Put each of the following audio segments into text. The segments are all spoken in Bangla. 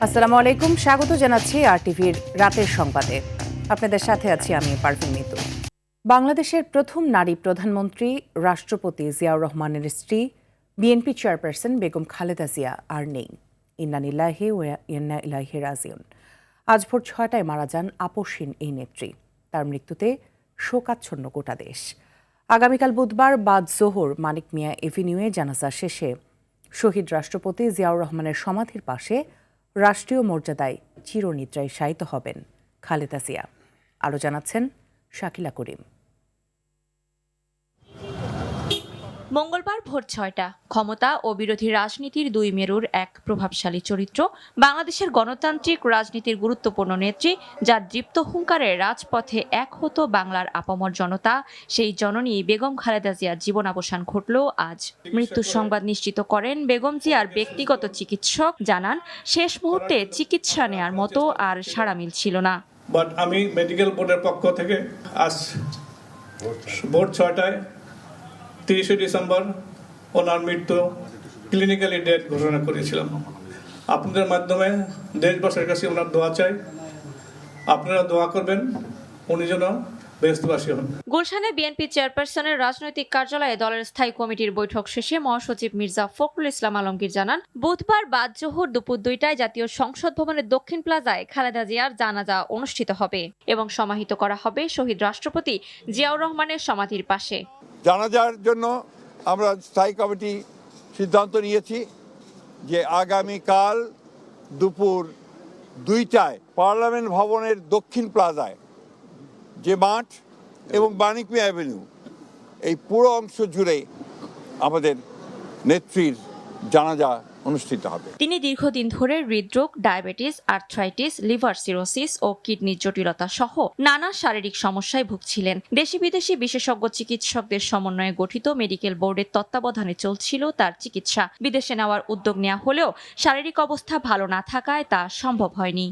আসসালামু আলাইকুম, স্বাগত জানাচ্ছি আরটিভির রাতের সংবাদে। আপনাদের সাথে আছি আমি পারভিন মিতু। বাংলাদেশের প্রথম নারী প্রধানমন্ত্রী রাষ্ট্রপতি জিয়াউর রহমানের স্ত্রী বিএনপি চেয়ারপারসন বেগম খালেদা জিয়া আর নেই। ইন্না লিল্লাহি ওয়া ইন্না ইলাইহি রাজিউন। আজ ভোর 6টায় মারা যান আপসহীন এই নেত্রী। তার মৃত্যুতে শোকাচ্ছন্ন গোটা দেশ। আগামীকাল বুধবার বাদ জোহর মানিক মিয়া এভিনিউয়ে জানাজা শেষে শহীদ রাষ্ট্রপতি জিয়াউর রহমানের সমাধির পাশে রাষ্ট্রীয় মর্যাদায় চিরনিদ্রায় শায়িত হবেন খালেদা জিয়া। আরও জানাচ্ছেন শাকিলা করিম। মঙ্গলবার ভোর 6টা ক্ষমতা ও বিরোধী রাজনীতির দুই মেরুর এক প্রভাবশালী চরিত্র, বাংলাদেশের গণতান্ত্রিক রাজনীতির গুরুত্বপূর্ণ নেত্রী, যার দীপ্ত হুঙ্কারে রাজপথে এক হতো বাংলার আপামর জনতা, সেই জননী বেগম খালেদা জিয়ার জীবনাবসান ঘটল আজ। মৃত্যুর সংবাদ নিশ্চিত করেন বেগম জিয়ার ব্যক্তিগত চিকিৎসক। জানান, শেষ মুহূর্তে চিকিৎসা নেয়ার মতো আর সাড়া মিলছিল না। বাট আমি মেডিকেল বোর্ডের পক্ষ থেকে আজ ভোর 6টায় 30 ডিসেম্বর ওনার মৃত্যু ক্লিনিক্যালি ডেথ ঘোষণা করেছিলাম। আপনাদের মাধ্যমে দেশবাসীর কাছে ওনার দোয়া চাই। আপনারা দোয়া করবেন উনি যেন বেহেশতবাসী হন। গুলশানে বিএনপি চেয়ারপারসনের রাজনৈতিক কার্যালয়ে দলের স্থায়ী কমিটির বৈঠক শেষে মহাসচিব মির্জা ফখরুল ইসলাম আলমগীর জানান, বুধবার বাদ জোহর দুপুর 2টায় জাতীয় সংসদ ভবনের দক্ষিণ প্লাজায় খালেদা জিয়ার জানাজা অনুষ্ঠিত হবে এবং সমাহিত করা হবে শহীদ রাষ্ট্রপতি জিয়াউর রহমানের সমাধির পাশে। জানাজার জন্য আমরা স্থায়ী কমিটি সিদ্ধান্ত নিয়েছি যে আগামীকাল দুপুর 2টায় পার্লামেন্ট ভবনের দক্ষিণ প্লাজায় যে মাঠ এবং মানিক মিয়া অ্যাভিনিউ, এই পুরো অংশ জুড়ে আমাদের নেত্রীর জানাজা অনুষ্ঠিত হবে। তিনি দীর্ঘদিন ধরে হৃদরোগ, ডায়াবেটিস, আর্থ্রাইটিস, লিভার সিরোসিস ও কিডনির জটিলতা সহ নানা শারীরিক সমস্যায় ভুগছিলেন। দেশি বিদেশি বিশেষজ্ঞ চিকিৎসকদের সমন্বয়ে গঠিত মেডিকেল বোর্ডের তত্ত্বাবধানে চলছিল তার চিকিৎসা। বিদেশে নেওয়ার উদ্যোগ নেওয়া হলেও শারীরিক অবস্থা ভালো না থাকায় তা সম্ভব হয়নি।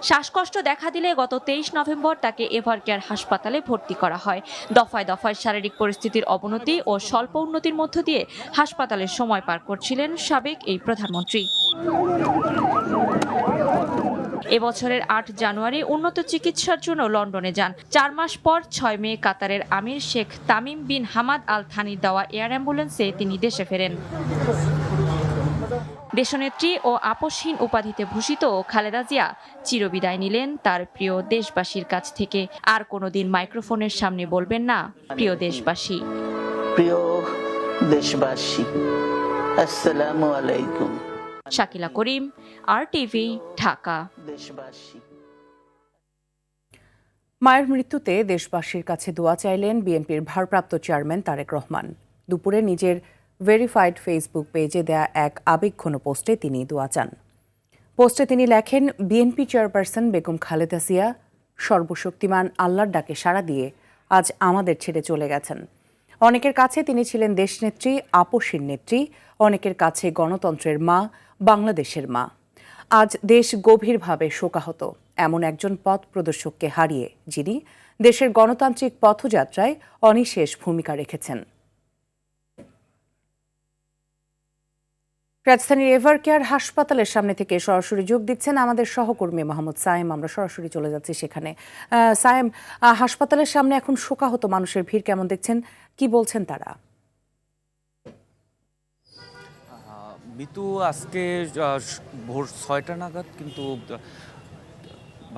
শ্বাসকষ্ট দেখা দিলে গত 23 নভেম্বর তাকে এভারকেয়ার হাসপাতালে ভর্তি করা হয়। দফায় দফায় শারীরিক পরিস্থিতির অবনতি ও স্বল্প উন্নতির মধ্য দিয়ে হাসপাতালের সময় পার করছিলেন সাবেক এই প্রধানমন্ত্রী। এবছরের 8 জানুয়ারি উন্নত চিকিৎসার জন্য লন্ডনে যান। 4 মাস পর 6 মে কাতারের আমির Sheikh Tamim bin Hamad Al থানির দেওয়া এয়ার অ্যাম্বুলেন্সে তিনি দেশে ফেরেন। দেশনেত্রী ও আপসহীন উপাধিতে ভূষিত খালেদা জিয়া চিরবিদায় নিলেন তার প্রিয় দেশবাসীর কাছ থেকে। আর কোনোদিন মাইক্রোফোনের সামনে বলবেন না, প্রিয় দেশবাসী। প্রিয় দেশবাসী, আসসালামু আলাইকুম। শাকিলা করিম, আরটিভি, ঢাকা। দেশবাসী, মায়ের মৃত্যুতে দেশবাসীর কাছে দোয়া চাইলেন বিএনপির ভারপ্রাপ্ত চেয়ারম্যান তারেক রহমান। দুপুরে নিজের ভেরিফাইড ফেসবুক পেজে দেয়া এক আবেগঘন পোস্টে তিনি দোয়া চান। পোস্টে তিনি লেখেন, বিএনপি চেয়ারপারসন বেগম খালেদা জিয়া সর্বশক্তিমান আল্লাহর ডাকে সাড়া দিয়ে আজ আমাদের ছেড়ে চলে গেছেন। অনেকের কাছে তিনি ছিলেন দেশনেত্রী, আপসীর নেত্রী, অনেকের কাছে গণতন্ত্রের মা, বাংলাদেশের মা। আজ দেশ গভীরভাবে শোকাহত এমন একজন পথ প্রদর্শককে হারিয়ে, যিনি দেশের গণতান্ত্রিক পথযাত্রায় অনিশেষ ভূমিকা রেখেছেন। রাজধানীর এভারকেয়ার হাসপাতালের সামনে থেকে সরাসরি যোগ দিচ্ছেন আমাদের সহকর্মী মোহাম্মদ সায়েম। আমরা সরাসরি চলে যাচ্ছি সেখানে। সায়েম, হাসপাতালের সামনে এখন শোকাহত মানুষের ভিড় কেমন দেখছেন, কি বলছেন তারা? মিতু, আজকে ভোর 6টা নাগাদ কিন্তু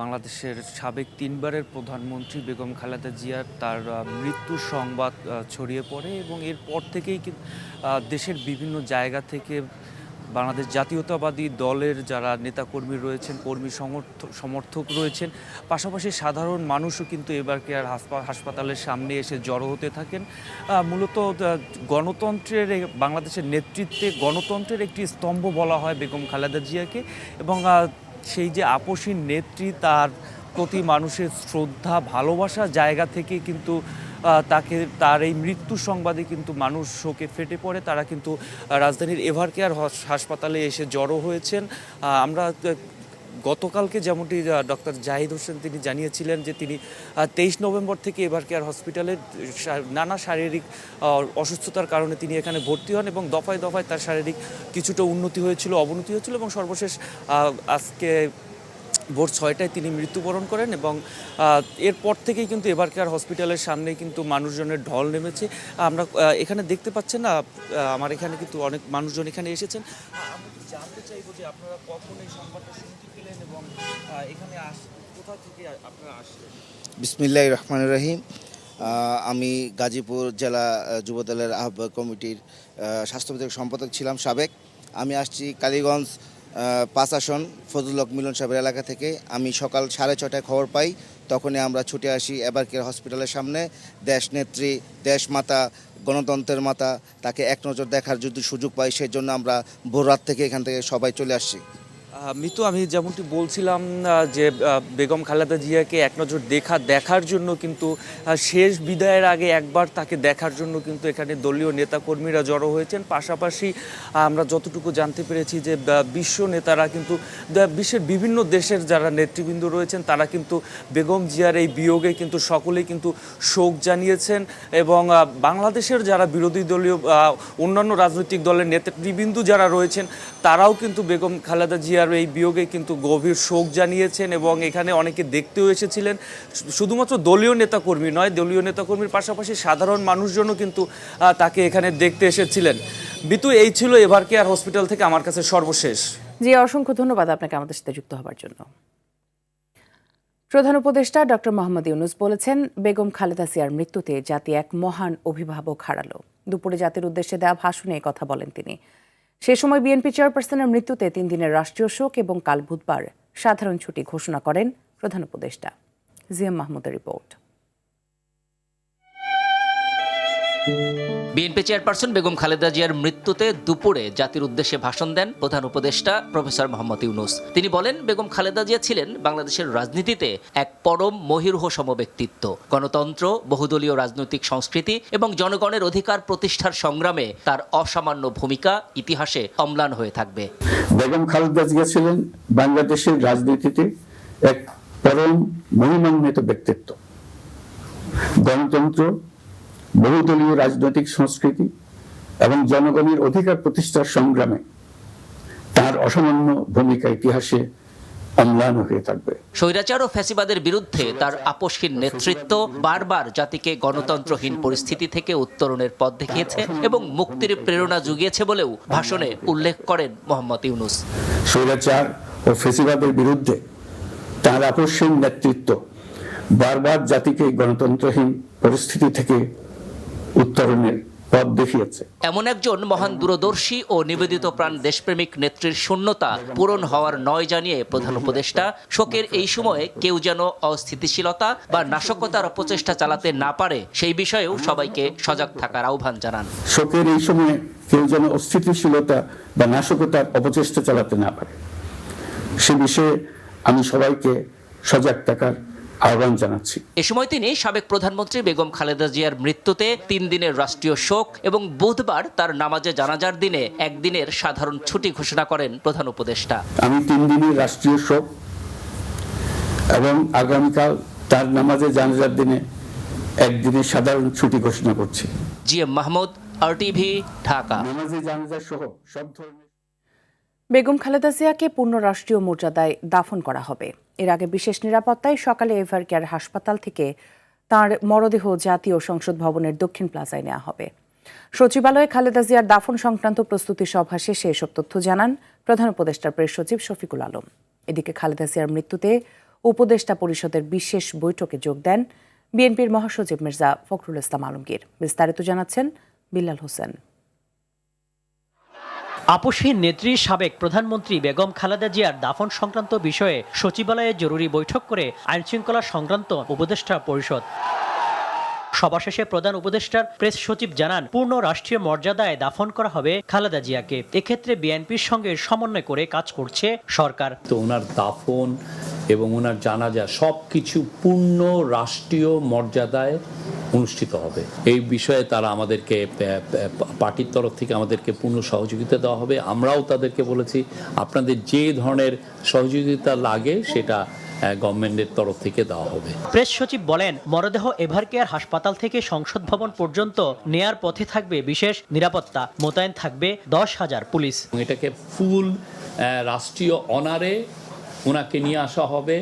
বাংলাদেশের সাবেক 3বারের প্রধানমন্ত্রী বেগম খালেদা জিয়ার তার মৃত্যুর সংবাদ ছড়িয়ে পড়ে এবং এরপর থেকেই দেশের বিভিন্ন জায়গা থেকে বাংলাদেশ জাতীয়তাবাদী দলের যারা নেতাকর্মী রয়েছেন, কর্মী সমর্থক রয়েছেন, পাশাপাশি সাধারণ মানুষও কিন্তু এভারকেয়ার হাসপাতালের সামনে এসে জড়ো হতে থাকেন। মূলত গণতন্ত্রের, বাংলাদেশের নেতৃত্বে গণতন্ত্রের একটি স্তম্ভ বলা হয় বেগম খালেদা জিয়াকে এবং সেই যে আপসীন নেত্রী, তার প্রতি মানুষের শ্রদ্ধা, ভালোবাসার জায়গা থেকে কিন্তু তার এই মৃত্যু সংবাদে কিন্তু মানুষ শোকে ফেটে পড়ে। তারা কিন্তু রাজধানীর এভারকেয়ার হাসপাতালে এসে জড়ো হয়েছেন। আমরা গতকালকে যেমনটি ডক্টর জাহিদ হোসেন তিনি জানিয়েছিলেন যে তিনি 23 নভেম্বর থেকে এভার কেয়ার হসপিটালে নানা শারীরিক অসুস্থতার কারণে তিনি এখানে ভর্তি হন এবং দফায় দফায় তার শারীরিক কিছুটা উন্নতি হয়েছিল, অবনতি হয়েছিল এবং সর্বশেষ আজকে ভোর 6টায় তিনি মৃত্যুবরণ করেন এবং এরপর থেকেই কিন্তু এভার কেয়ার হসপিটালের সামনে কিন্তু মানুষজনের ঢল নেমেছে। আমরা এখানে দেখতে পাচ্ছেন না, আমার এখানে কিন্তু অনেক মানুষজন এখানে এসেছেন। আমরা জানতে চাইবো যে আপনারা কখন এই সংবাদটা শুনতে পেলেন এবং এখানে কোথা থেকে আপনারা আসলেন? বিসমিল্লাহির রহমানির রহিম। আমি গাজীপুর জেলা যুবদলের আহ্বায়ক কমিটির স্বাস্থ্য বিভাগের সম্পাদক ছিলাম সাবেক। আমি আসছি কালীগঞ্জ 5 আসন ফজলুল হক মিলন সাহেবের এলাকা থেকে। আমি সকাল 6:30টায় খবর পাই, তখনই আমরা ছুটে আসি এভার কেয়ার হসপিটালের সামনে। দেশ নেত্রী, দেশ মাতা, গণতন্ত্রের মাতা, তাকে এক নজর দেখার যদি সুযোগ পাই সেই জন্য আমরা ভোর রাত থেকে এখান থেকে সবাই চলে আসছি। মিতু, আমি যেমনটি বলছিলাম যে বেগম খালেদা জিয়াকে এক নজর দেখার জন্য কিন্তু শেষ বিদায়ের আগে একবার তাকে দেখার জন্য কিন্তু এখানে দলীয় নেতাকর্মীরা জড়ো হয়েছেন। পাশাপাশি আমরা যতটুকু জানতে পেরেছি যে বিশ্ব নেতারা কিন্তু বিশ্বের বিভিন্ন দেশের যারা নেতৃবৃন্দ রয়েছেন তারা কিন্তু বেগম জিয়ার এই বিয়োগে কিন্তু সকলেই কিন্তু শোক জানিয়েছেন এবং বাংলাদেশের যারা বিরোধী দলীয় অন্যান্য রাজনৈতিক দলের নেতৃবৃন্দ যারা রয়েছেন তারাও কিন্তু বেগম খালেদা জিয়ার এই বিয়োগে কিন্তু গভীর শোক জানিয়েছেন এবং এখানে অনেকে দেখতেও এসেছিলেন। শুধুমাত্র দলীয় নেতাকর্মী নয়, দলীয় নেতাকর্মীর পাশাপাশি সাধারণ মানুষজনও কিন্তু তাকে এখানে দেখতে এসেছিলেন। বিতু, এই ছিল এভার কেয়ার হসপিটাল থেকে আমার কাছে সর্বশেষ। জি, অসংখ্য ধন্যবাদ আপনাকে আমাদের সাথে যুক্ত হবার জন্য। প্রধান উপদেষ্টা ডক্টর মোহাম্মদ ইউনূস বলেছেন, বেগম খালেদা জিয়ার মৃত্যুতে জাতি এক মহান অভিভাবক হারালো। দুপুরে জাতির উদ্দেশ্যে দেওয়া ভাষণে এই কথা বলেন তিনি। সে সময় বিএনপি চেয়ারপারসনের মৃত্যুতে 3 দিনের রাষ্ট্রীয় শোক এবং কাল বুধবার সাধারণ ছুটি ঘোষণা করেন প্রধান উপদেষ্টা। জিএম মাহমুদের report. BNP chairperson Begum Khaleda জিয়ার মৃত্যুতে দুপুরে জাতির উদ্দেশ্যে ভাষণ দেন প্রধান উপদেষ্টা প্রফেসর মোহাম্মদ ইউনূস। তিনি বলেন, বেগম খালেদা জিয়া ছিলেন বাংলাদেশের রাজনীতিতে এক পরম মহিরুহ সম ব্যক্তিত্ব। গণতন্ত্র, বহুদলীয় রাজনৈতিক সংস্কৃতি এবং জনগণের অধিকার প্রতিষ্ঠার সংগ্রামে তার অসামান্য ভূমিকা ইতিহাসে অম্লান হয়ে থাকবে। বেগম খালেদা জিয়া ছিলেন বাংলাদেশের রাজনীতিতে এক পরম মহিমান্বিত ব্যক্তিত্ব। গণতন্ত্র, বহুদলীয় রাজনৈতিক সংস্কৃতি এবং জনগণের অধিকার প্রতিষ্ঠার সংগ্রামে তার অসামান্য ভূমিকা ইতিহাসে অম্লান হয়ে থাকবে। স্বৈরাচার ও ফ্যাসিবাদের বিরুদ্ধে তার আপোষহীন নেতৃত্ব বারবার জাতিকে গণতন্ত্রহীন পরিস্থিতি থেকে উত্তরণের পথ দেখিয়েছে এবং মুক্তির প্রেরণা জুগিয়েছে বলেও ভাষণে উল্লেখ করেন মোহাম্মদ ইউনূস। স্বৈরাচার ও ফ্যাসিবাদের বিরুদ্ধে তার আপোষহীন নেতৃত্ব বারবার জাতিকে গণতন্ত্রহীন পরিস্থিতি থেকে উত্তরণের পথ দেখিয়েছে। এমন একজন মহান দূরদর্শী ও নিবেদিত প্রাণ দেশপ্রেমিক নেত্রীর শূন্যতা পূরণ হওয়ার নয় জানিয়ে প্রধান উপদেষ্টা শোকের এই সময়ে কেউ যেন অস্থিতিশীলতা বা নাশকতার অপচেষ্টা চালাতে না পারে সেই বিষয়েও সবাইকে সজাগ থাকার আহ্বান জানান। শোকের এই সময়ে কেউ যেন অস্থিতিশীলতা বা নাশকতার অপচেষ্টা চালাতে না পারে সে বিষয়ে আমি সবাইকে সজাগ থাকার আহ্বান জানাচ্ছি। এ সময় তিনি সাবেক প্রধানমন্ত্রী বেগম খালেদা জিয়ার মৃত্যুতে 3 দিনের রাষ্ট্রীয় শোক এবং বুধবার তার নামাজে জানাজার দিনে 1 দিনের সাধারণ ছুটি ঘোষণা করেন প্রধান উপদেষ্টা। আমি 3 দিনের রাষ্ট্রীয় শোক এবং আগামীকাল তার নামাজে জানাজার দিনে 1 দিনের সাধারণ ছুটি ঘোষণা করছি। GM Mahmud, RTV, Dhaka. নামাজে জানাজা সহ সব ধরনের বেগম খালেদা জিয়াকে পূর্ণ রাষ্ট্রীয় মর্যাদায় দাফন করা হবে। এর আগে বিশেষ নিরাপত্তায় সকালে এভার কেয়ার হাসপাতাল থেকে তাঁর মরদেহ জাতীয় সংসদ ভবনের দক্ষিণ প্লাজায় নেওয়া হবে। সচিবালয়ে খালেদা জিয়ার দাফন সংক্রান্ত প্রস্তুতি সভা শেষে এসব তথ্য জানান প্রধান উপদেষ্টার প্রেস সচিব শফিকুল আলম। এদিকে খালেদা জিয়ার মৃত্যুতে উপদেষ্টা পরিষদের বিশেষ বৈঠকে যোগ দেন বিএনপির মহাসচিব মির্জা ফখরুল ইসলাম আলমগীর। বিস্তারিত জানাচ্ছেন বিল্লাল হোসেন। আপোষহীন নেত্রী সাবেক প্রধানমন্ত্রী বেগম খালেদা জিয়ার দাফন সংক্রান্ত বিষয়ে সচিবালয়ে জরুরি বৈঠক করে আইনশৃঙ্খলা সংক্রান্ত উপদেষ্টা পরিষদ। সভা শেষে প্রধান উপদেষ্টার প্রেস সচিব জানান, পূর্ণ রাষ্ট্রীয় মর্যাদায় দাফন করা হবে খালেদা জিয়াকে। এক্ষেত্রে বিএনপির সঙ্গে সমন্বয় করে কাজ করছে সরকার। তো ওনার দাফন এবং ওনার জানাজা সবকিছু পূর্ণ রাষ্ট্রীয় মর্যাদায় অনুষ্ঠিত হবে। এই বিষয়ে তারা আমাদেরকে পার্টির তরফ থেকে আমাদেরকে পূর্ণ সহযোগিতা দেওয়া হবে। আমরাও তাদেরকে বলেছি আপনাদের যে ধরনের সহযোগিতা লাগে সেটা গভর্নমেন্টের তরফ থেকে দেওয়া হবে। প্রেস সচিব বলেন, মরদেহ এভারকেয়ার হাসপাতাল থেকে সংসদ ভবন পর্যন্ত নেয়ার পথে থাকবে বিশেষ নিরাপত্তা, মোতায়েন থাকবে 10,000 পুলিশ। এটাকে ফুল রাষ্ট্রীয় অনারে ওনাকে নিয়ে আসা হবে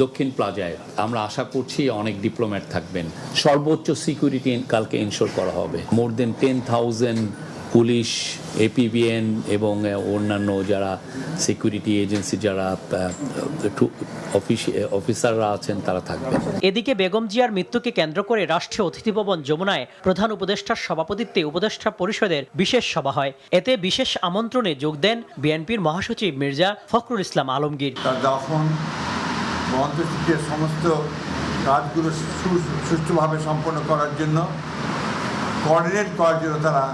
দক্ষিণ প্লাজায়। আমরা আশা করছি অনেক ডিপ্লোম্যাট থাকবেন। সর্বোচ্চ সিকিউরিটি কালকে ইনশোর করা হবে। মোর দেন 10,000 পুলিশ, APBN এবং অন্যান্য যারা সিকিউরিটি এজেন্সি যারা অফিসাররা আছেন তারা থাকবেন। এদিকে বেগম জিয়ার মৃত্যুকে কেন্দ্র করে রাষ্ট্রীয় অতিথি ভবন যমুনায় প্রধান উপদেষ্টার সভাপতিত্বে উপদেষ্টা পরিষদের বিশেষ সভা হয়। এতে বিশেষ আমন্ত্রণে যোগ দেন বিএনপির মহাসচিব মির্জা ফখরুল ইসলাম আলমগীর। তার দাফন ও অন্ত্যেষ্টিক্রিয়ার সমস্ত কাজগুলো সুষ্ঠুভাবে সম্পন্ন করার জন্য কোঅর্ডিনেট করার জন্য তারা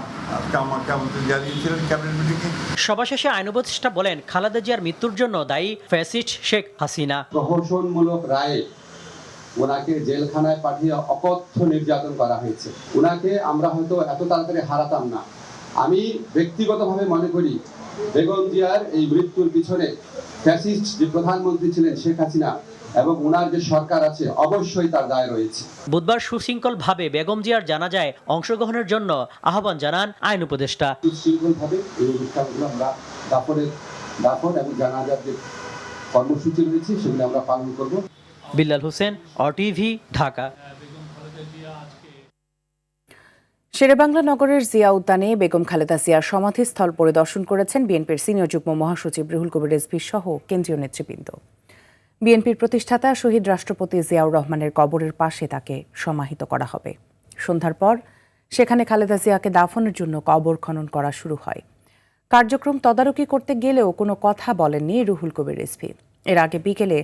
আমাকে আমন্ত্রণ জানিয়েছিলেন ক্যাবিনেট মিটিংয়ে। সভা শেষে আইন উপদেষ্টা বলেন, খালেদা জিয়ার মৃত্যুর জন্য দায়ী ফ্যাসিস্ট শেখ হাসিনা। প্রহসনমূলক রায়ে ওনাকে জেলখানায় পাঠিয়ে অকথ্য নির্যাতন করা হয়েছে। ওনাকে আমরা হয়তো এত তাড়াতাড়ি হারাতাম না। আমি ব্যক্তিগতভাবে মনে করি বেগম জিয়ার এই মৃত্যুর পিছনে ফ্যাসিস্ট যে প্রধানমন্ত্রী ছিলেন শেখ হাসিনা এবং ওনার যে সরকার আছে অবশ্যই তার দায় রয়েছে। বুধবার সুশৃঙ্খলভাবে বেগম জিয়ার জানাজায় অংশগ্রহণের জন্য আহ্বান জানান আইন উপদেষ্টা। সুশৃঙ্খলভাবে এই অনুষ্ঠানগুলো আমরা দাফন এবং জানাজার যে কর্মসূচি রয়েছে সেগুলো আমরা পালন করব। বিল্লাল হোসেন, RTV, ঢাকা। শেরেবাংলা নগরের জিয়া উদ্যানে বেগম খালেদা জিয়ার সমাধিস্থল পরিদর্শন করেছেন বিএনপির সিনিয়র যুগ্ম মহাসচিব রুহুল কবির রিজভী সহ কেন্দ্রীয় নেতৃবৃন্দ। বিএনপির প্রতিষ্ঠাতা শহীদ রাষ্ট্রপতি জিয়াউর রহমানের কবরের পাশে তাকে সমাহিত করা হবে। সন্ধ্যার পর সেখানে খালেদা জিয়াকে দাফনের জন্য কবর খনন করা শুরু হয়। কার্যক্রম তদারকি করতে গেলেও কোনো কথা বলেননি রুহুল কবির রিজভী। এর আগে বিকেলে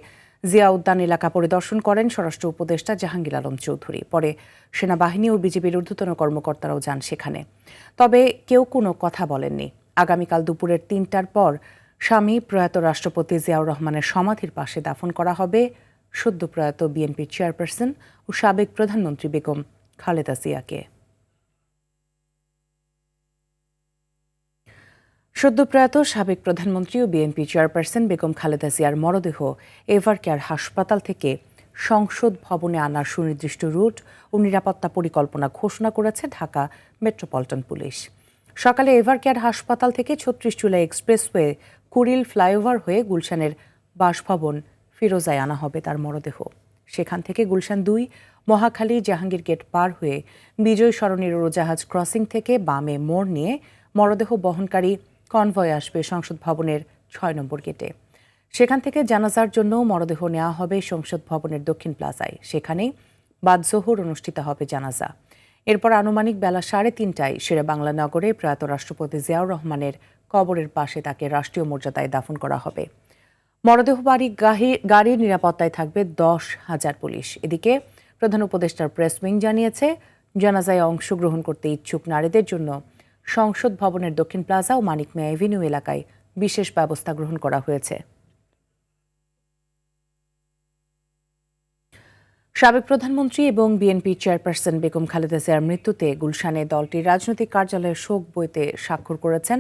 জিয়া উদ্যান এলাকা পরিদর্শন করেন স্বরাষ্ট্র উপদেষ্টা জাহাঙ্গীর আলম চৌধুরী। পরে সেনাবাহিনী ও বিজিবির ঊর্ধ্বতন কর্মকর্তারাও যান সেখানে। তবে কেউ কোনো কথা বলেননি। আগামীকাল দুপুরের 3টার পর স্বামী প্রয়াত রাষ্ট্রপতি জিয়াউর রহমানের সমাধির পাশে দাফন করা হবে সদ্য প্রয়াত বিএনপির চেয়ারপারসন ও সাবেক প্রধানমন্ত্রী বেগম খালেদা জিয়াকে। সদ্য প্রয়াত সাবেক প্রধানমন্ত্রী ও বিএনপি চেয়ারপারসন বেগম খালেদা জিয়ার মরদেহ এভারকেয়ার হাসপাতাল থেকে সংসদ ভবনে আনার সুনির্দিষ্ট রুট ও নিরাপত্তা পরিকল্পনা ঘোষণা করেছে ঢাকা মেট্রোপলিটন পুলিশ। সকালে এভারকেয়ার হাসপাতাল থেকে 36 জুলাই এক্সপ্রেসওয়ে কুড়িল ফ্লাইওভার হয়ে গুলশানের বাসভবন ফিরোজায় আনা হবে তার মরদেহ। সেখান থেকে গুলশান 2, মহাখালী, জাহাঙ্গীর গেট পার হয়ে বিজয় সরণির উড়োজাহাজ ক্রসিং থেকে বামে মোড় নিয়ে মরদেহ বহনকারী কনভয় আসবে সংসদ ভবনের 6 নম্বর গেটে। সেখান থেকে জানাজার জন্য মরদেহ নেওয়া হবে সংসদ ভবনের দক্ষিণ প্লাজায়। সেখানেই বাদ জোহর অনুষ্ঠিত হবে জানাজা। এরপর আনুমানিক বেলা 3:30টায় শেরেবাংলা নগরে প্রয়াত রাষ্ট্রপতি জিয়াউর রহমানের কবরের পাশে তাকে রাষ্ট্রীয় মর্যাদায় দাফন করা হবে। মরদেহ বাড়ি গাড়ির নিরাপত্তায় থাকবে 10,000 পুলিশ। এদিকে প্রধান উপদেষ্টার প্রেস উইং জানিয়েছে, জানাজায় অংশগ্রহণ করতে ইচ্ছুক নারীদের জন্য সংসদ ভবনের দক্ষিণ প্লাজা ও মানিক মিয়া এভিনিউ এলাকায় বিশেষ ব্যবস্থা গ্রহণ করা হয়েছে। সাবেক প্রধানমন্ত্রী এবং বিএনপি চেয়ারপারসন বেগম খালেদা জিয়ার মৃত্যুতে গুলশানে দলটির রাজনৈতিক কার্যালয়ে শোক বইতে স্বাক্ষর করেছেন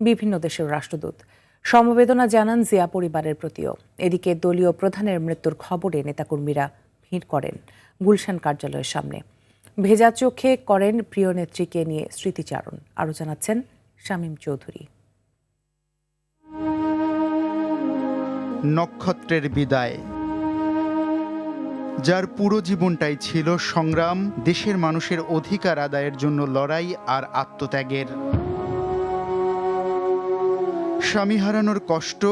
বিভিন্ন দেশের রাষ্ট্রদূত। সমবেদনা জানান জিয়া পরিবারের প্রতিও। এদিকে দলীয় প্রধানের মৃত্যুর খবরে নেতাকর্মীরা ভিড় করেন গুলশান কার্যালয়ের সামনে। ভেজা চোখে করেন প্রিয় নেত্রীকে নিয়ে স্মৃতিচারণ। আরও জানাচ্ছেন শামীম চৌধুরী। নক্ষত্রের বিদায়, যার পুরো জীবনটাই ছিল সংগ্রাম, দেশের মানুষের অধিকার আদায়ের জন্য লড়াই আর আত্মত্যাগের। স্বামী হারানোর কষ্ট,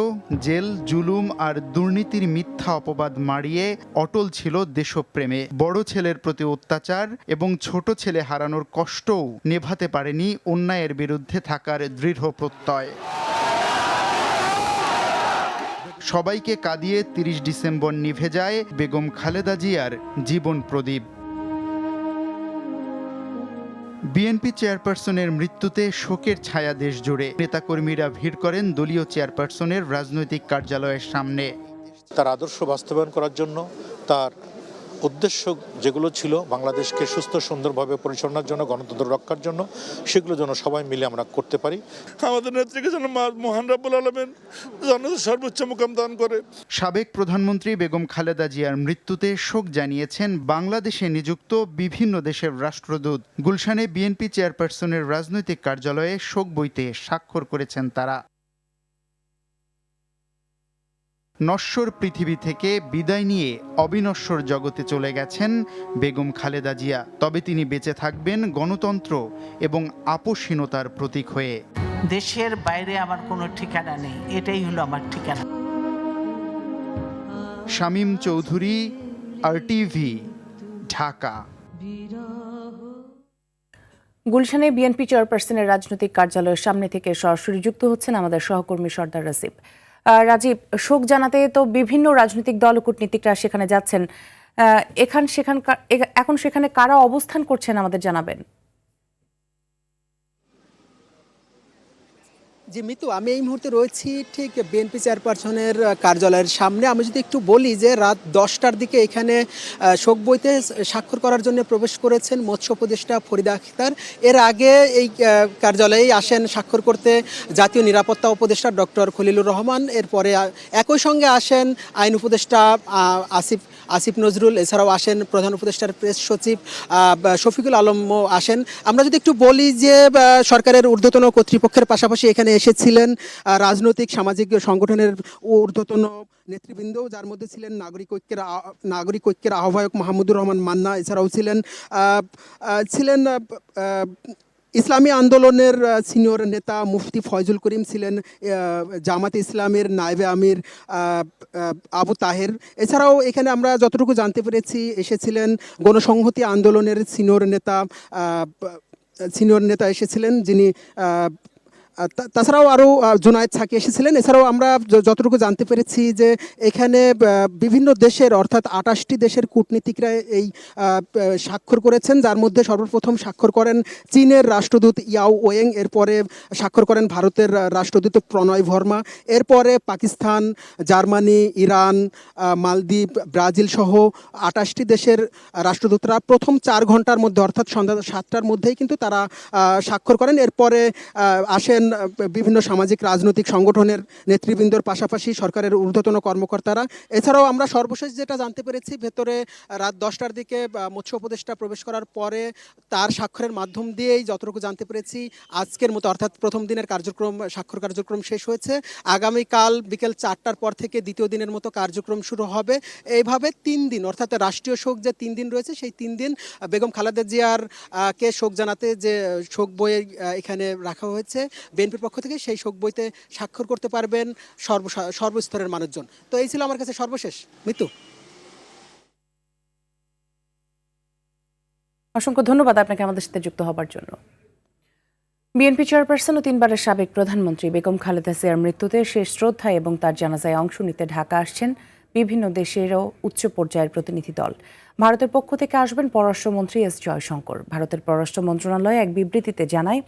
জেল, জুলুম আর দুর্নীতির মিথ্যা অপবাদ মাড়িয়ে অটল ছিল দেশপ্রেমে। বড় ছেলের প্রতি অত্যাচার এবং ছোট ছেলে হারানোর কষ্টও নেভাতে পারেনি অন্যায়ের বিরুদ্ধে থাকার দৃঢ় প্রত্যয়। সবাইকে কাঁদিয়ে 30 ডিসেম্বর নিভে যায় বেগম খালেদা জিয়ার জীবন প্রদীপ। বিএনপি চেয়ারপারসনের মৃত্যুতে শোকের ছায়া দেশ জুড়ে। নেতাকর্মীরা ভিড় করেন দলীয় চেয়ারপারসনের রাজনৈতিক কার্যালয়ের সামনে। তার আদর্শ বাস্তবায়ন করার জন্য, তার উদ্দেশ্য যেগুলো ছিল বাংলাদেশকে সুস্থ সুন্দরভাবে পরিচালনার জন্য, গণতন্ত্র রক্ষার জন্য, সেগুলো যেন সবাই মিলে আমরা করতে পারি। আমাদের নেত্রীকে যেন মহান রব্বুল আলামিন সর্বোচ্চ মুকাম দান করে। সাবেক প্রধানমন্ত্রী বেগম খালেদা জিয়ার মৃত্যুতে শোক জানিয়েছেন বাংলাদেশে নিযুক্ত বিভিন্ন দেশের রাষ্ট্রদূত। গুলশানে বিএনপি চেয়ারপারসনের রাজনৈতিক কার্যালয়ে শোক বইতে স্বাক্ষর করেছেন তারা। নশ্বর পৃথিবী থেকে বিদায় নিয়ে অবিনশ্বর জগতে চলে গেছেন বেগম খালেদা জিয়া। তবে তিনি বেঁচে থাকবেন গণতন্ত্র এবং আপোষহীনতার প্রতীক হয়ে। দেশের বাইরে আমার কোনো ঠিকানা নেই, এটাই হলো আমার ঠিকানা। শামীম চৌধুরী, RTV, ঢাকা। গুলশানে বিএনপি চেয়ারপারসনের রাজনৈতিক কার্যালয়ের সামনে থেকে সরাসরি যুক্ত হচ্ছেন আমাদের সহকর্মী সর্দার রাজীব। রাজীব, শোক জানাতে তো বিভিন্ন রাজনৈতিক দল ও কূটনীতিকরা সেখানে যাচ্ছেন, এখন সেখানে কারা অবস্থান করছেন আমাদের জানাবেন। জি মিতু, আমি এই মুহূর্তে রয়েছি ঠিক বিএনপি চেয়ারপারসনের কার্যালয়ের সামনে। আমি যদি একটু বলি যে রাত 10টার দিকে এখানে শোক বইতে স্বাক্ষর করার জন্য প্রবেশ করেছেন মৎস্য উপদেষ্টা ফরিদা আখতার। এর আগে এই কার্যালয়েই আসেন স্বাক্ষর করতে জাতীয় নিরাপত্তা উপদেষ্টা ডক্টর খলিলুর রহমান। এরপরে একই সঙ্গে আসেন আইন উপদেষ্টা আসিফ নজরুল, এছাড়াও আসেন প্রধান উপদেষ্টার প্রেস সচিব শফিকুল আলমও আসেন। আমরা যদি একটু বলি যে সরকারের ঊর্ধ্বতন কর্তৃপক্ষের পাশাপাশি এখানে এসেছিলেন রাজনৈতিক সামাজিক সংগঠনের ঊর্ধ্বতন নেতৃবৃন্দ, যার মধ্যে ছিলেন নাগরিক ঐক্যের আহ্বায়ক মাহমুদুর রহমান মান্না, এছাড়াও ছিলেন ইসলামী আন্দোলনের সিনিয়র নেতা মুফতি ফয়জুল করিম, ছিলেন জামাতে ইসলামের নায়েবে আমির আবু তাহের। এছাড়াও এখানে আমরা যতটুকু জানতে পেরেছি এসেছিলেন গণসংহতি আন্দোলনের সিনিয়র নেতা এসেছিলেন, যিনি তাছাড়াও আরও জুনায়েদ সাকি এসেছিলেন। এছাড়াও আমরা যতটুকু জানতে পেরেছি যে এখানে বিভিন্ন দেশের অর্থাৎ 28টি দেশের কূটনীতিকরা এই স্বাক্ষর করেছেন, যার মধ্যে সর্বপ্রথম স্বাক্ষর করেন চীনের রাষ্ট্রদূত ইয়াও ওয়েং, এরপরে স্বাক্ষর করেন ভারতের রাষ্ট্রদূত প্রণয় ভার্মা, এরপরে পাকিস্তান, জার্মানি, ইরান, মালদ্বীপ, ব্রাজিল সহ 28টি দেশের রাষ্ট্রদূতরা প্রথম 4 ঘন্টার মধ্যে অর্থাৎ সন্ধ্যা 7টার মধ্যেই কিন্তু তারা স্বাক্ষর করেন। এরপরে আসেন বিভিন্ন সামাজিক রাজনৈতিক সংগঠনের নেতৃবৃন্দর পাশাপাশি সরকারের ঊর্ধ্বতন কর্মকর্তারা। এছাড়াও আমরা সর্বশেষ যেটা জানতে পেরেছি, ভেতরে রাত 10টার দিকে মৎস্য উপদেষ্টা প্রবেশ করার পরে তার স্বাক্ষরের মাধ্যম দিয়েই যতটুকু জানতে পেরেছি আজকের মতো অর্থাৎ প্রথম দিনের স্বাক্ষর কার্যক্রম শেষ হয়েছে। আগামীকাল বিকেল 4টার পর থেকে দ্বিতীয় দিনের মতো কার্যক্রম শুরু হবে। এইভাবে 3 দিন অর্থাৎ রাষ্ট্রীয় শোক যে 3 দিন রয়েছে, সেই 3 দিন বেগম খালেদা জিয়ার কে শোক জানাতে যে শোক বই এখানে রাখা হয়েছে বিএনপির পক্ষ থেকে, সেই শোক বইতে স্বাক্ষর করতে পারবেন সর্বস্তরের মানুষজন। তো এই ছিল আমার কাছে সর্বশেষ। মিতু, অসংখ্য ধন্যবাদ আপনাকে আমাদের সাথে যুক্ত হবার জন্য। বিএনপি চেয়ারপারসন ও 3 বারের সাবেক প্রধানমন্ত্রী বেগম খালেদা জিয়ার মৃত্যুতে শেষ শ্রদ্ধা এবং তার জানাজায় অংশ নিতে ঢাকা আসছেন বিভিন্ন দেশেরও উচ্চ পর্যায়ের প্রতিনিধি দল। ভারতের পক্ষ থেকে আসবেন পররাষ্ট্রমন্ত্রী এস জয়শঙ্কর। ভারতের পররাষ্ট্র মন্ত্রণালয় এক বিবৃতিতে জানায়,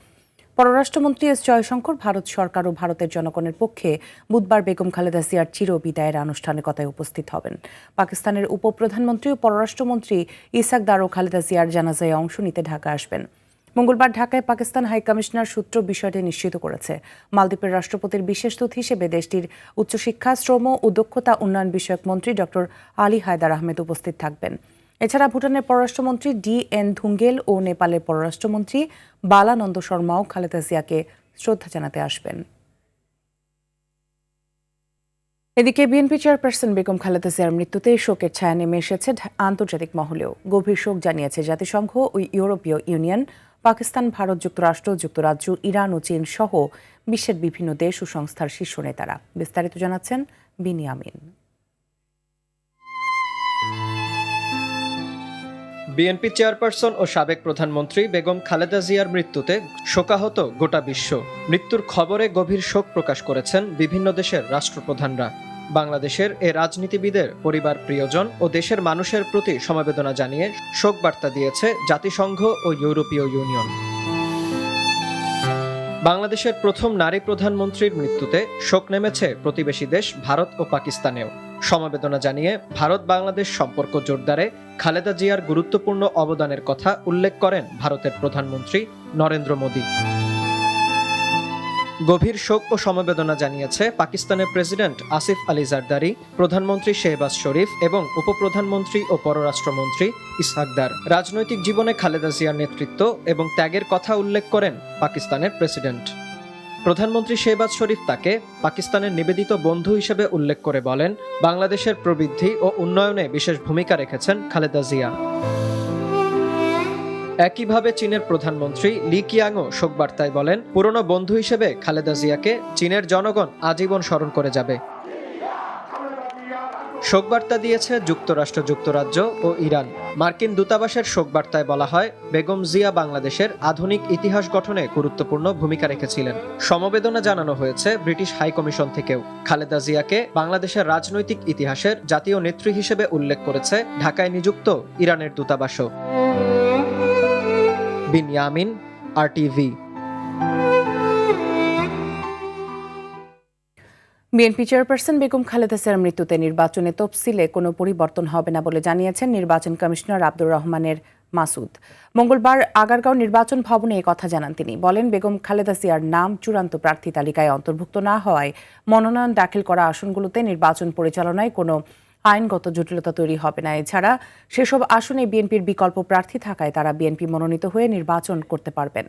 পররাষ্ট্রমন্ত্রী এস জয়শঙ্কর ভারত সরকার ও ভারতের জনগণের পক্ষে বুধবার বেগম খালেদা জিয়ার চিরবিদায়ের আনুষ্ঠানিকতায় উপস্থিত হবেন। পাকিস্তানের উপপ্রধানমন্ত্রী ও পররাষ্ট্রমন্ত্রী ইসাক দারও খালেদা জিয়ার জানাজায় অংশ নিতে ঢাকা আসবেন। মঙ্গলবার ঢাকায় পাকিস্তান হাইকমিশনার সূত্র বিষয়টি নিশ্চিত করেছে। মালদ্বীপের রাষ্ট্রপতির বিশেষ দূত হিসেবে দেশটির উচ্চশিক্ষা, শ্রম ও দক্ষতা উন্নয়ন বিষয়ক মন্ত্রী ডক্টর আলী হায়দার আহমেদ উপস্থিত থাকবেন। এছাড়া ভুটানের পররাষ্ট্রমন্ত্রী DN ধুঙ্গেল ও নেপালের পররাষ্ট্রমন্ত্রী বালানন্দ শর্মাও খালেদা জিয়াকে শ্রদ্ধা জানাতে আসবেন। এদিকে বিএনপি চেয়ারপারসন বেগম খালেদা জিয়ার মৃত্যুতে শোকের ছায়া নেমে এসেছে আন্তর্জাতিক মহলেও। গভীর শোক জানিয়েছে জাতিসংঘ ও ইউরোপীয় ইউনিয়ন, পাকিস্তান, ভারত, যুক্তরাষ্ট্র, যুক্তরাজ্য, ইরান ও চীন সহ বিশ্বের বিভিন্ন দেশ ও সংস্থার শীর্ষ নেতারা। বিস্তারিত জানাচ্ছেন বিনিয়ামিন। বিএনপি চেয়ারপারসন ও সাবেক প্রধানমন্ত্রী বেগম খালেদা জিয়ার মৃত্যুতে শোকাহত গোটা বিশ্ব। মৃত্যুর খবরে গভীর শোক প্রকাশ করেছেন বিভিন্ন দেশের রাষ্ট্রপ্রধানরা। বাংলাদেশের এ রাজনীতিবিদের পরিবার, প্রিয়জন ও দেশের মানুষের প্রতি সমবেদনা জানিয়ে শোক বার্তা দিয়েছে জাতিসংঘ ও ইউরোপীয় ইউনিয়ন। বাংলাদেশের প্রথম নারী প্রধানমন্ত্রীর মৃত্যুতে শোক নেমেছে প্রতিবেশী দেশ ভারত ও পাকিস্তানেও। সমবেদনা জানিয়ে ভারত বাংলাদেশ সম্পর্ক জোরদারে খালেদা জিয়ার গুরুত্বপূর্ণ অবদানের কথা উল্লেখ করেন ভারতের প্রধানমন্ত্রী নরেন্দ্র মোদী। গভীর শোক ও সমবেদনা জানিয়েছে পাকিস্তানের প্রেসিডেন্ট আসিফ আলী জারদারি, প্রধানমন্ত্রী শেহবাজ শরীফ এবং উপপ্রধানমন্ত্রী ও পররাষ্ট্রমন্ত্রী ইসহাক দার। রাজনৈতিক জীবনে খালেদা জিয়ার নেতৃত্ব এবং ত্যাগের কথা উল্লেখ করেন পাকিস্তানের প্রেসিডেন্ট। প্রধানমন্ত্রী শেহবাজ শরীফ তাকে পাকিস্তানের নিবেদিত বন্ধু হিসেবে উল্লেখ করে বলেন, বাংলাদেশের প্রবৃদ্ধি ও উন্নয়নে বিশেষ ভূমিকা রেখেছেন খালেদা জিয়া। একইভাবে চীনের প্রধানমন্ত্রী লি কিয়াংও শোকবার্তায় বলেন, পুরনো বন্ধু হিসেবে খালেদা জিয়াকে চীনের জনগণ আজীবন স্মরণ করে যাবে। শোকবার্তা দিয়েছে যুক্তরাষ্ট্র, যুক্তরাজ্য ও ইরান। মার্কিন দূতাবাসের শোকবার্তায় বলা হয়, বেগম জিয়া বাংলাদেশের আধুনিক ইতিহাস গঠনে গুরুত্বপূর্ণ ভূমিকা রেখেছিলেন। সমবেদনা জানানো হয়েছে ব্রিটিশ হাইকমিশন থেকেও। খালেদা জিয়াকে বাংলাদেশের রাজনৈতিক ইতিহাসের জাতীয় নেত্রী হিসেবে উল্লেখ করেছে ঢাকায় নিযুক্ত ইরানের দূতাবাসও। বিনয়ামিন, RTV। BNP chairperson Begum Khaleda জিয়ার মৃত্যুতে নির্বাচনে তফসিলে কোনো পরিবর্তন হবে না বলে জানিয়েছেন নির্বাচন কমিশনার আব্দুর রহমানের মাসুদ। মঙ্গলবার আগারগাঁও নির্বাচন ভবনে এই কথা জানান তিনি। বলেন, বেগম খালেদা জিয়ার নাম চূড়ান্ত প্রার্থী তালিকায় অন্তর্ভুক্ত না হওয়ায় মনোনয়ন দাখিল করা আসনগুলোতে নির্বাচন পরিচালনায় কোনো আইনগত জটিলতা তৈরি হবে না। এছাড়া সেসব আসনে বিএনপির বিকল্প প্রার্থী থাকায় তারা বিএনপি মনোনীত হয়ে নির্বাচন করতে পারবেন।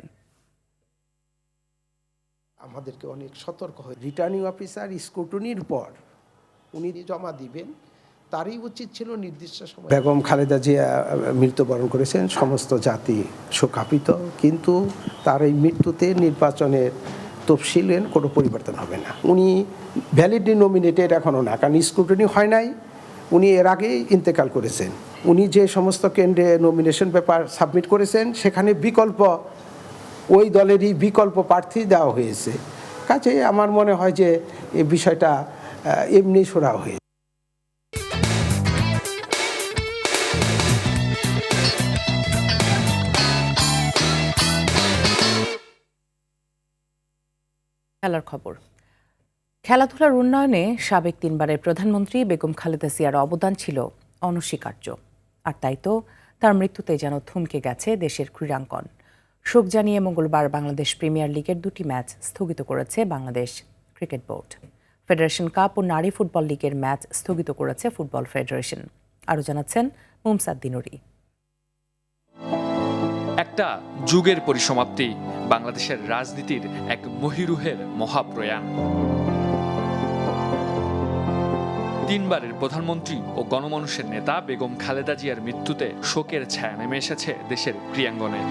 আমাদেরকে অনেক সতর্ক হয়। রিটার্নিং অফিসার স্ক্রুটনির পর উনি জমা দিবেন, তারই উচিত ছিল নির্দিষ্ট সময়। বেগম খালেদা জিয়া মৃত্যুবরণ করেছেন, সমস্ত জাতি শোকাপিত, কিন্তু তার এই মৃত্যুতে নির্বাচনের তফসিলের কোনো পরিবর্তন হবে না। উনি ভ্যালিডলি নমিনেটেড এখনও না, কারণ স্ক্রুটনি হয় নাই। উনি এর আগেই ইন্তেকাল করেছেন। উনি যে সমস্ত কেন্দ্রে নমিনেশন পেপার সাবমিট করেছেন সেখানে বিকল্প ওই দলেরই বিকল্প প্রার্থী দেওয়া হয়েছে। কাজে আমার মনে হয় যে এই বিষয়টা এমনি সরা হয়েছে। খেলার খবর। খেলাধুলার উন্নয়নে সাবেক 3 বারের প্রধানমন্ত্রী বেগম খালেদা জিয়ার অবদান ছিল অনস্বীকার্য। আর তাই তো তার মৃত্যুতে যেন থমকে গেছে দেশের ক্রীড়াঙ্গন। শোক জানিয়ে মঙ্গলবার বাংলাদেশ প্রিমিয়ার লিগের 2টি ম্যাচ স্থগিত করেছে Bangladesh cricket board. Federation cup ও নারী ফুটবল লিগের ম্যাচ স্থগিত করেছে ফুটবল ফেডারেশন। আরও জানাচ্ছেন মুমসাদ দিনুরি। একটা যুগের পরিসমাপ্তি, বাংলাদেশের রাজনীতির এক মহিরুহের মহাপ্রয়াণ। 3 বারের প্রধানমন্ত্রী ও গণমানুষের নেতা বেগম খালেদা জিয়ার মৃত্যুতে শোকের ছায়া নেমে এসেছে দেশের ক্রীড়াঙ্গনে।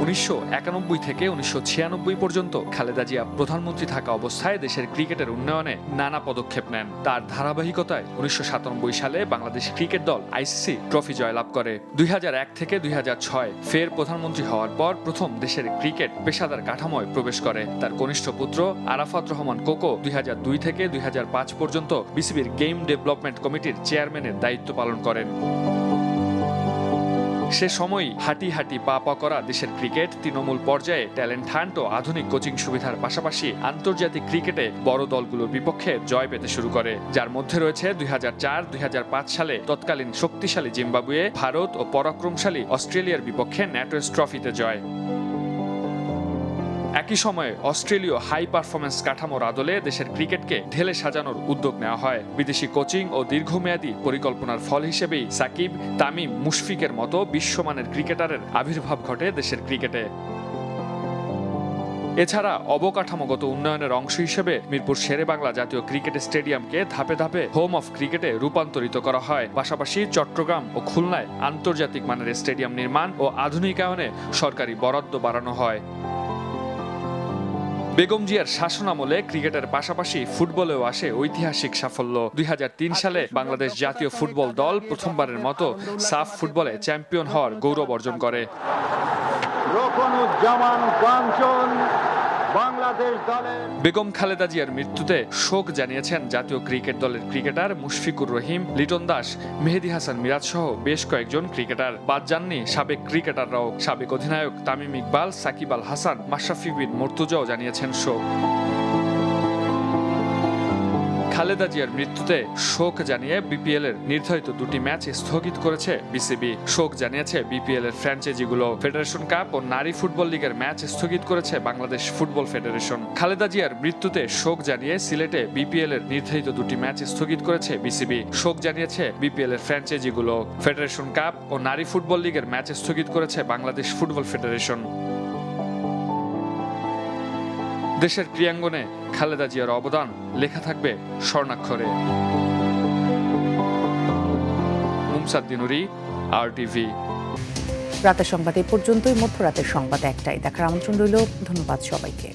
1991 থেকে 1996 পর্যন্ত খালেদা জিয়া প্রধানমন্ত্রী থাকা অবস্থায় দেশের ক্রিকেটের উন্নয়নে নানা পদক্ষেপ নেন। তার ধারাবাহিকতায় 1997 সালে বাংলাদেশ ক্রিকেট দল ICC ট্রফি জয়লাভ করে। 2001 থেকে 2006 ফের প্রধানমন্ত্রী হওয়ার পর প্রথম দেশের ক্রিকেট পেশাদার কাঠামোয় প্রবেশ করে। তার কনিষ্ঠ পুত্র আরাফাত রহমান কোকো 2002 থেকে 2005 পর্যন্ত বিসিবির গেম ডেভেলপমেন্ট কমিটির চেয়ারম্যানের দায়িত্ব পালন করেন। সে সময়ই হাঁটি হাঁটি পা পা করা দেশের ক্রিকেট তৃণমূল পর্যায়ে ট্যালেন্ট হান্ট ও আধুনিক কোচিং সুবিধার পাশাপাশি আন্তর্জাতিক ক্রিকেটে বড় দলগুলোর বিপক্ষে জয় পেতে শুরু করে, যার মধ্যে রয়েছে 2004-2005 সালে তৎকালীন শক্তিশালী জিম্বাবুয়ে, ভারত ও পরাক্রমশালী অস্ট্রেলিয়ার বিপক্ষে ন্যাটোস ট্রফিতে জয়। একই সময়ে অস্ট্রেলীয় হাই পারফরমেন্স কাঠামোর আদলে দেশের ক্রিকেটকে ঢেলে সাজানোর উদ্যোগ নেওয়া হয়। বিদেশি কোচিং ও দীর্ঘমেয়াদী পরিকল্পনার ফল হিসেবেই সাকিব, তামিম, মুশফিকের মতো বিশ্বমানের ক্রিকেটারের আবির্ভাব ঘটে দেশের ক্রিকেটে। এছাড়া অবকাঠামোগত উন্নয়নের অংশ হিসেবে মিরপুর শেরেবাংলা জাতীয় ক্রিকেট স্টেডিয়ামকে ধাপে ধাপে হোম অফ ক্রিকেটে রূপান্তরিত করা হয়। পাশাপাশি চট্টগ্রাম ও খুলনায় আন্তর্জাতিক মানের স্টেডিয়াম নির্মাণ ও আধুনিকায়নে সরকারি বরাদ্দ বাড়ানো হয়। বেগম জিয়ার শাসনামলে ক্রিকেটের পাশাপাশি ফুটবলেও আসে ঐতিহাসিক সাফল্য। 2003 সালে বাংলাদেশ জাতীয় ফুটবল দল প্রথমবারের মতো সাফ ফুটবলে চ্যাম্পিয়ন হওয়ার গৌরব অর্জন করে। বেগম খালেদা জিয়ার মৃত্যুতে শোক জানিয়েছেন জাতীয় ক্রিকেট দলের ক্রিকেটার মুশফিকুর রহিম, লিটন দাস, মেহেদী হাসান মিরাজ সহ বেশ কয়েকজন ক্রিকেটার। বাদ যাননি সাবেক ক্রিকেটাররাও। সাবেক অধিনায়ক তামিম ইকবাল, সাকিব আল হাসান, মাশরাফি বিন মর্তুজাও জানিয়েছেন শোক। খালেদা জিয়ার মৃত্যুতে শোক জানিয়ে বিপিএল এর নির্ধারিত 2টি ম্যাচ স্থগিত করেছে বিসিবি। শোক জানিয়েছে বিপিএল এর ফ্র্যাঞ্চাইজিগুলো। ফেডারেশন কাপ ও নারী ফুটবল লিগের ম্যাচ স্থগিত করেছে বাংলাদেশ ফুটবল ফেডারেশন। খালেদা জিয়ার মৃত্যুতে শোক জানিয়ে সিলেটে বিপিএল এর নির্ধারিত 2টি ম্যাচ স্থগিত করেছে বিসিবি। শোক জানিয়েছে বিপিএল এর ফ্র্যাঞ্চাইজিগুলো। ফেডারেশন কাপ ও নারী ফুটবল লিগের ম্যাচ স্থগিত করেছে বাংলাদেশ ফুটবল ফেডারেশন। দেশের ক্রীড়াঙ্গনে খালেদা জিয়ার অবদান লেখা থাকবে স্বর্ণাক্ষরে। মুমসাদ্দিন নুরি, RTV। রাতের সংবাদ এই পর্যন্তই। মধ্যরাতের সংবাদ একটাই দেখার আমন্ত্রণ রইল। ধন্যবাদ সবাইকে।